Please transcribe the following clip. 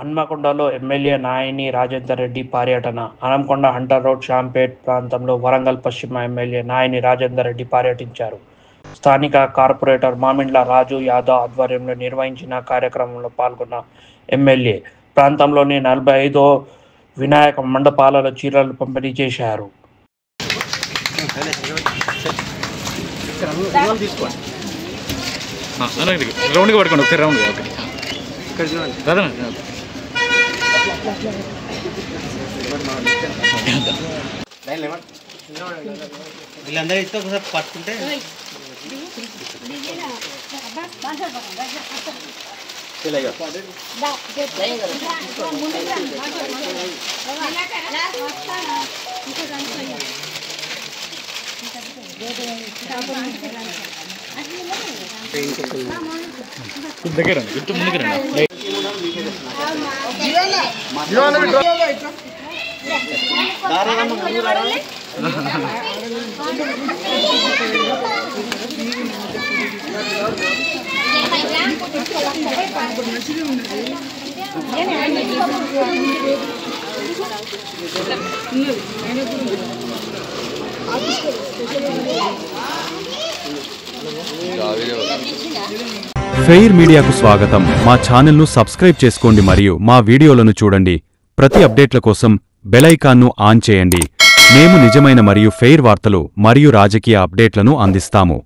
హన్మకొండలో MLA Nayini Rajender Reddy పర్యటన. Hanamkonda Hunter road Shampet ప్రాంతంలో వరంగల్ పశ్చిమ ఎమ్మెల్యే నాయిని రాజేందర్ రెడ్డి పర్యటించారు. స్థానిక కార్పొరేటర్ మామిండ్ల రాజు యాదవ్ ఆధ్వర్యంలో నిర్వహించిన కార్యక్రమంలో పాల్గొన్న ఎమ్మెల్యే ప్రాంతంలోని 45వ వినాయక మండపాలలో చీరలు పంపిణీ చేశారు. రౌండ్గా పట్టుకోండి ఒకసారి రౌండ్గా. ఓకే రాదా వీళ్ళందరూ ఇస్తే ఒకసారి పట్టుకుంటే దగ్గర ముందుకు రండి. ఫెయిర్ మీడియాకు స్వాగతం. మా ఛానల్ను సబ్స్క్రైబ్ చేసుకోండి మరియు మా వీడియోలను చూడండి. ప్రతి అప్డేట్ల కోసం బెల్ ఐకాన్ను ఆన్ చేయండి. మేము నిజమైన మరియు ఫెయిర్ వార్తలు మరియు రాజకీయ అప్డేట్లను అందిస్తాము.